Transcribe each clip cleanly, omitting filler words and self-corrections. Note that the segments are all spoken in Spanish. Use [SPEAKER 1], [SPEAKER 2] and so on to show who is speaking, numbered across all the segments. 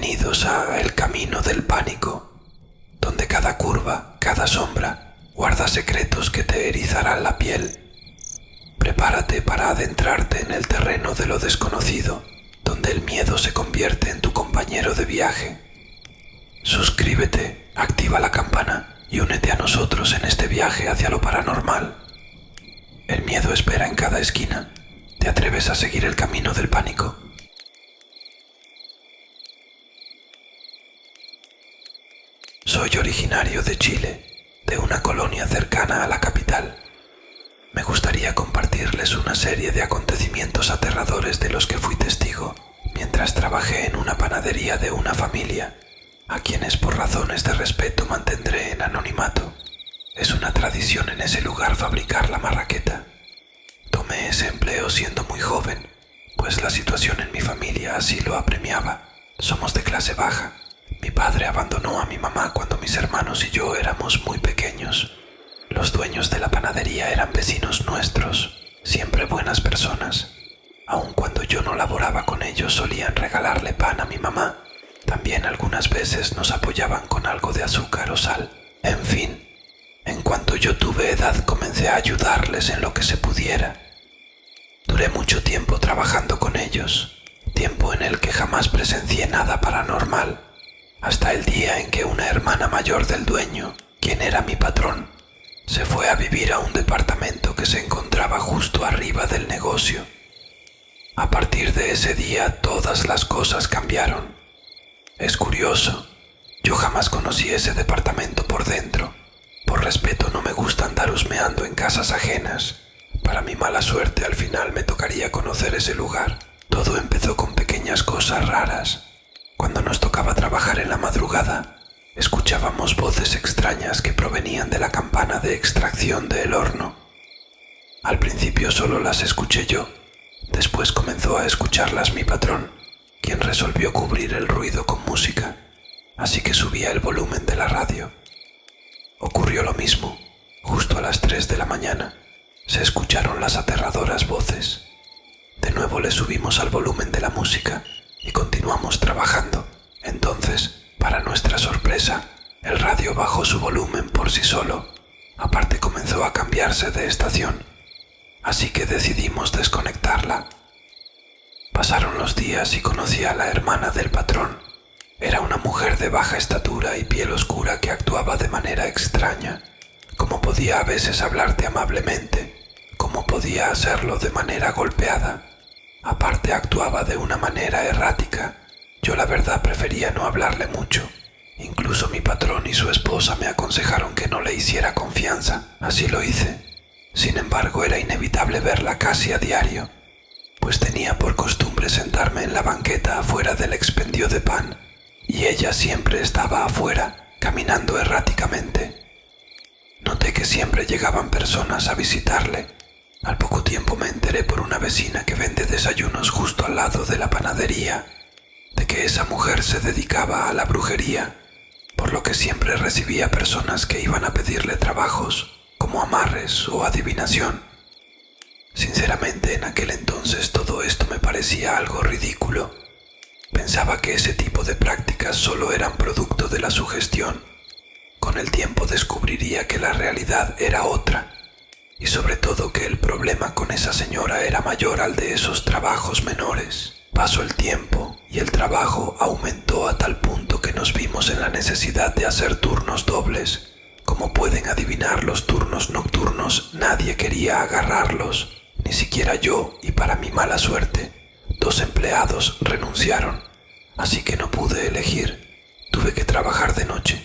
[SPEAKER 1] Bienvenidos a El Camino del Pánico, donde cada curva, cada sombra, guarda secretos que te erizarán la piel. Prepárate para adentrarte en el terreno de lo desconocido, donde el miedo se convierte en tu compañero de viaje. Suscríbete, activa la campana y únete a nosotros en este viaje hacia lo paranormal. El miedo espera en cada esquina. ¿Te atreves a seguir el camino del pánico? Soy originario de Chile, de una colonia cercana a la capital. Me gustaría compartirles una serie de acontecimientos aterradores de los que fui testigo mientras trabajé en una panadería de una familia, a quienes por razones de respeto mantendré en anonimato. Es una tradición en ese lugar fabricar la marraqueta. Tomé ese empleo siendo muy joven, pues la situación en mi familia así lo apremiaba. Somos de clase baja. Mi padre abandonó a mi mamá cuando mis hermanos y yo éramos muy pequeños. Los dueños de la panadería eran vecinos nuestros, siempre buenas personas. Aun cuando yo no laboraba con ellos, solían regalarle pan a mi mamá. También algunas veces nos apoyaban con algo de azúcar o sal. En fin, en cuanto yo tuve edad, comencé a ayudarles en lo que se pudiera. Duré mucho tiempo trabajando con ellos, tiempo en el que jamás presencié nada paranormal, hasta el día en que una hermana mayor del dueño, quien era mi patrón, se fue a vivir a un departamento que se encontraba justo arriba del negocio. A partir de ese día todas las cosas cambiaron. Es curioso, yo jamás conocí ese departamento por dentro. Por respeto no me gusta andar husmeando en casas ajenas. Para mi mala suerte al final me tocaría conocer ese lugar. Todo empezó con pequeñas cosas raras. Cuando nos tocaba trabajar en la madrugada, escuchábamos voces extrañas que provenían de la campana de extracción del horno. Al principio solo las escuché yo, después comenzó a escucharlas mi patrón, quien resolvió cubrir el ruido con música, así que subía el volumen de la radio. Ocurrió lo mismo, justo a las 3 de la mañana, se escucharon las aterradoras voces. De nuevo le subimos al volumen de la música y continuamos trabajando. Entonces, para nuestra sorpresa, el radio bajó su volumen por sí solo. Aparte comenzó a cambiarse de estación, así que decidimos desconectarla. Pasaron los días y conocí a la hermana del patrón. Era una mujer de baja estatura y piel oscura que actuaba de manera extraña. Como podía a veces hablarte amablemente, como podía hacerlo de manera golpeada. Aparte actuaba de una manera errática. Yo la verdad prefería no hablarle mucho. Incluso mi patrón y su esposa me aconsejaron que no le hiciera confianza. Así lo hice. Sin embargo, era inevitable verla casi a diario, pues tenía por costumbre sentarme en la banqueta afuera del expendio de pan, y ella siempre estaba afuera, caminando erráticamente. Noté que siempre llegaban personas a visitarle. Al poco tiempo me enteré por una vecina que vende desayunos justo al lado de la panadería, de que esa mujer se dedicaba a la brujería, por lo que siempre recibía personas que iban a pedirle trabajos, como amarres o adivinación. Sinceramente, en aquel entonces todo esto me parecía algo ridículo. Pensaba que ese tipo de prácticas solo eran producto de la sugestión. Con el tiempo descubriría que la realidad era otra, y sobre todo que el problema con esa señora era mayor al de esos trabajos menores. Pasó el tiempo y el trabajo aumentó a tal punto que nos vimos en la necesidad de hacer turnos dobles. Como pueden adivinar, los turnos nocturnos nadie quería agarrarlos, ni siquiera yo, y para mi mala suerte, 2 empleados renunciaron, así que no pude elegir, tuve que trabajar de noche.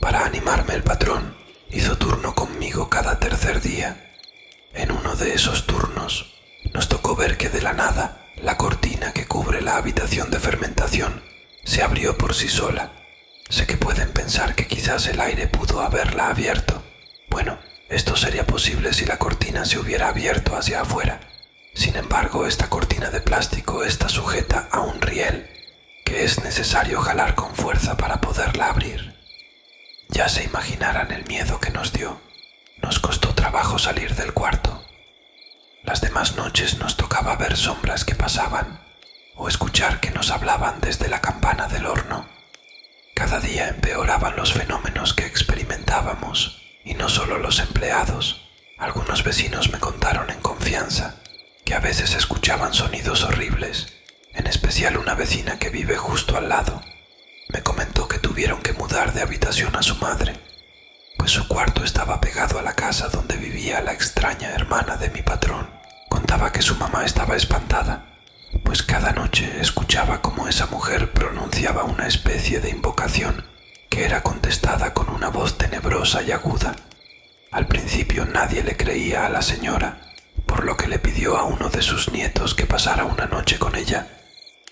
[SPEAKER 1] Para animarme, el patrón hizo turno conmigo cada tercer día. En uno de esos turnos nos tocó ver que de la nada la cortina que cubre la habitación de fermentación se abrió por sí sola. Sé que pueden pensar que quizás el aire pudo haberla abierto. Bueno, esto sería posible si la cortina se hubiera abierto hacia afuera. Sin embargo, esta cortina de plástico está sujeta a un riel, que es necesario jalar con fuerza para poderla abrir. Ya se imaginarán el miedo que nos dio. Nos costó trabajo salir del cuarto. Las demás noches nos tocaba ver sombras que pasaban. o escuchar que nos hablaban desde la campana del horno. Cada día empeoraban los fenómenos que experimentábamos, y no solo los empleados. Algunos vecinos me contaron en confianza que a veces escuchaban sonidos horribles, en especial una vecina que vive justo al lado. Me comentó que tuvieron que mudar de habitación a su madre, pues su cuarto estaba pegado a la casa donde vivía la extraña hermana de mi patrón. Contaba que su mamá estaba espantada, pues cada noche escuchaba cómo esa mujer pronunciaba una especie de invocación que era contestada con una voz tenebrosa y aguda. Al principio nadie le creía a la señora, por lo que le pidió a uno de sus nietos que pasara una noche con ella.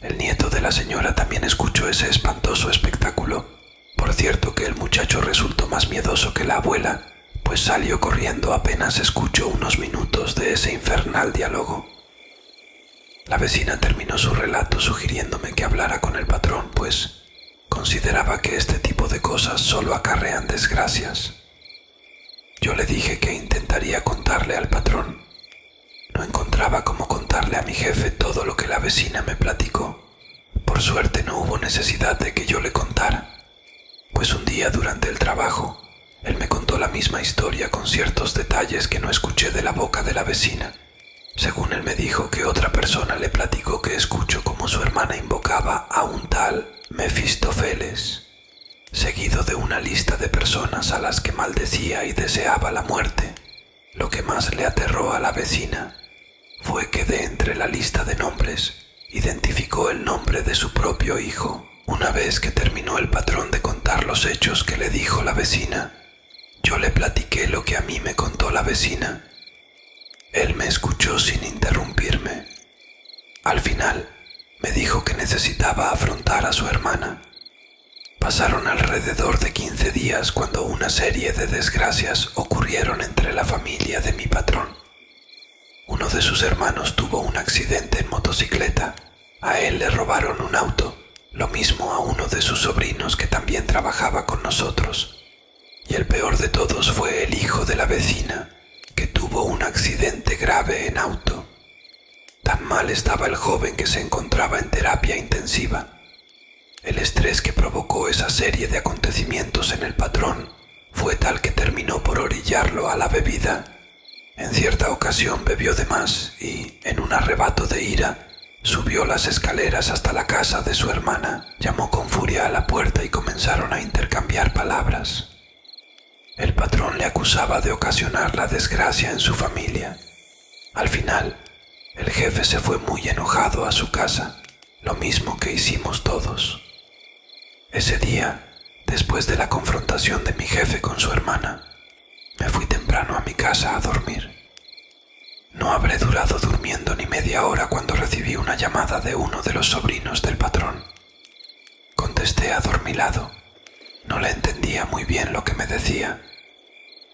[SPEAKER 1] El nieto de la señora también escuchó ese espantoso espectáculo. Por cierto que el muchacho resultó más miedoso que la abuela, pues salió corriendo apenas escuchó unos minutos de ese infernal diálogo. La vecina terminó su relato sugiriéndome que hablara con el patrón, pues consideraba que este tipo de cosas solo acarrean desgracias. Yo le dije que intentaría contarle al patrón. No encontraba cómo contarle a mi jefe todo lo que la vecina me platicó. Por suerte no hubo necesidad de que yo le contara, pues un día durante el trabajo, él me contó la misma historia con ciertos detalles que no escuché de la boca de la vecina. Según él me dijo que otra persona le platicó que escuchó cómo su hermana invocaba a un tal Mefistófeles, seguido de una lista de personas a las que maldecía y deseaba la muerte. Lo que más le aterró a la vecina fue que de entre la lista de nombres identificó el nombre de su propio hijo. Una vez que terminó el patrón de contar los hechos que le dijo la vecina, yo le platiqué lo que a mí me contó la vecina. Él me escuchó sin interrumpirme. Al final, me dijo que necesitaba afrontar a su hermana. Pasaron alrededor de 15 días cuando una serie de desgracias ocurrieron entre la familia de mi patrón. Uno de sus hermanos tuvo un accidente en motocicleta. A él le robaron un auto, lo mismo a uno de sus sobrinos que también trabajaba con nosotros. Y el peor de todos fue el hijo de la vecina, que tuvo un accidente grave en auto. Tan mal estaba el joven que se encontraba en terapia intensiva. El estrés que provocó esa serie de acontecimientos en el patrón fue tal que terminó por orillarlo a la bebida. En cierta ocasión bebió de más y, en un arrebato de ira, subió las escaleras hasta la casa de su hermana, llamó con furia a la puerta y comenzaron a intercambiar palabras. El patrón le acusaba de ocasionar la desgracia en su familia. Al final, el jefe se fue muy enojado a su casa, lo mismo que hicimos todos. Ese día, después de la confrontación de mi jefe con su hermana, me fui temprano a mi casa a dormir. No habré durado durmiendo ni media hora cuando recibí una llamada de uno de los sobrinos del patrón. Contesté adormilado. No le entendía muy bien lo que me decía.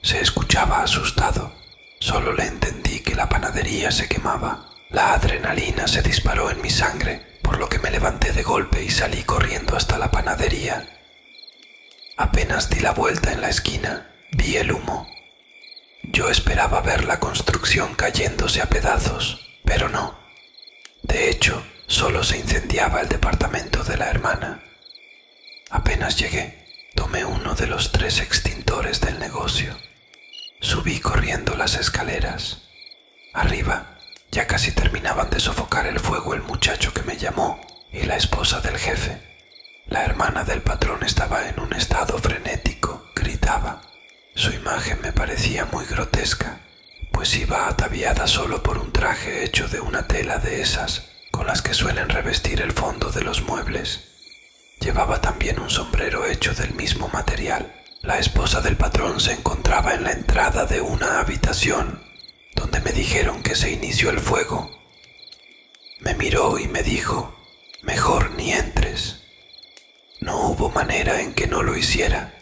[SPEAKER 1] Se escuchaba asustado. Solo le entendí que la panadería se quemaba. La adrenalina se disparó en mi sangre, por lo que me levanté de golpe y salí corriendo hasta la panadería. Apenas di la vuelta en la esquina, vi el humo. Yo esperaba ver la construcción cayéndose a pedazos, pero no. De hecho, solo se incendiaba el departamento de la hermana. Apenas llegué, tomé uno de los 3 extintores del negocio. Subí corriendo las escaleras. Arriba, ya casi terminaban de sofocar el fuego el muchacho que me llamó y la esposa del jefe. La hermana del patrón estaba en un estado frenético, gritaba. Su imagen me parecía muy grotesca, pues iba ataviada solo por un traje hecho de una tela de esas con las que suelen revestir el fondo de los muebles. Llevaba también un sombrero hecho del mismo material. La esposa del patrón se encontraba en la entrada de una habitación donde me dijeron que se inició el fuego. Me miró y me dijo, «Mejor ni entres». No hubo manera en que no lo hiciera,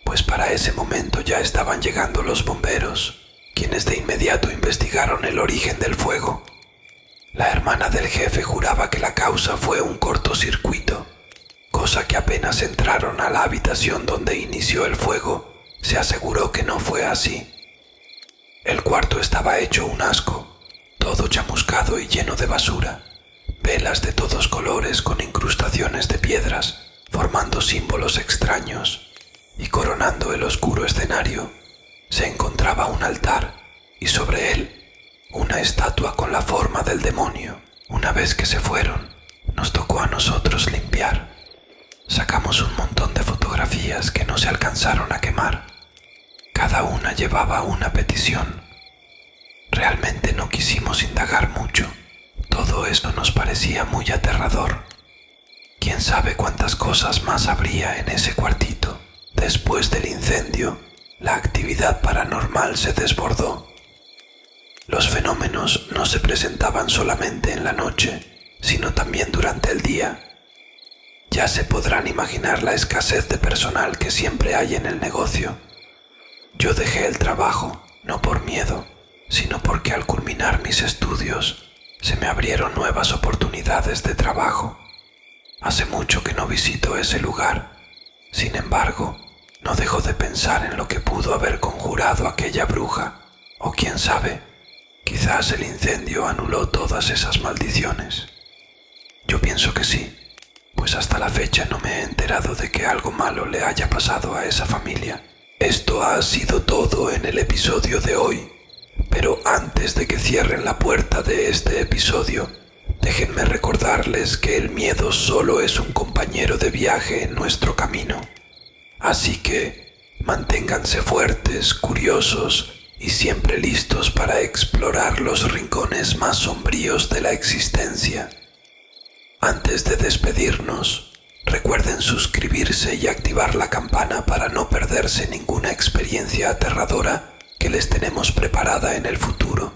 [SPEAKER 1] pues para ese momento ya estaban llegando los bomberos, quienes de inmediato investigaron el origen del fuego. La hermana del jefe juraba que la causa fue un cortocircuito, cosa que apenas entraron a la habitación donde inició el fuego, se aseguró que no fue así. El cuarto estaba hecho un asco, todo chamuscado y lleno de basura, velas de todos colores con incrustaciones de piedras, formando símbolos extraños, y coronando el oscuro escenario se encontraba un altar y sobre él una estatua con la forma del demonio. Una vez que se fueron, nos tocó a nosotros limpiar. Sacamos un montón de fotografías que no se alcanzaron a quemar. Cada una llevaba una petición. Realmente no quisimos indagar mucho. Todo esto nos parecía muy aterrador. ¿Quién sabe cuántas cosas más habría en ese cuartito? Después del incendio, la actividad paranormal se desbordó. Los fenómenos no se presentaban solamente en la noche, sino también durante el día. Ya se podrán imaginar la escasez de personal que siempre hay en el negocio. Yo dejé el trabajo, no por miedo, sino porque al culminar mis estudios se me abrieron nuevas oportunidades de trabajo. Hace mucho que no visito ese lugar. Sin embargo, no dejo de pensar en lo que pudo haber conjurado aquella bruja, o quién sabe, quizás el incendio anuló todas esas maldiciones. Yo pienso que sí, pues hasta la fecha no me he enterado de que algo malo le haya pasado a esa familia. Esto ha sido todo en el episodio de hoy, pero antes de que cierren la puerta de este episodio, déjenme recordarles que el miedo solo es un compañero de viaje en nuestro camino. Así que manténganse fuertes, curiosos y siempre listos para explorar los rincones más sombríos de la existencia. Antes de despedirnos, recuerden suscribirse y activar la campana para no perderse ninguna experiencia aterradora que les tenemos preparada en el futuro.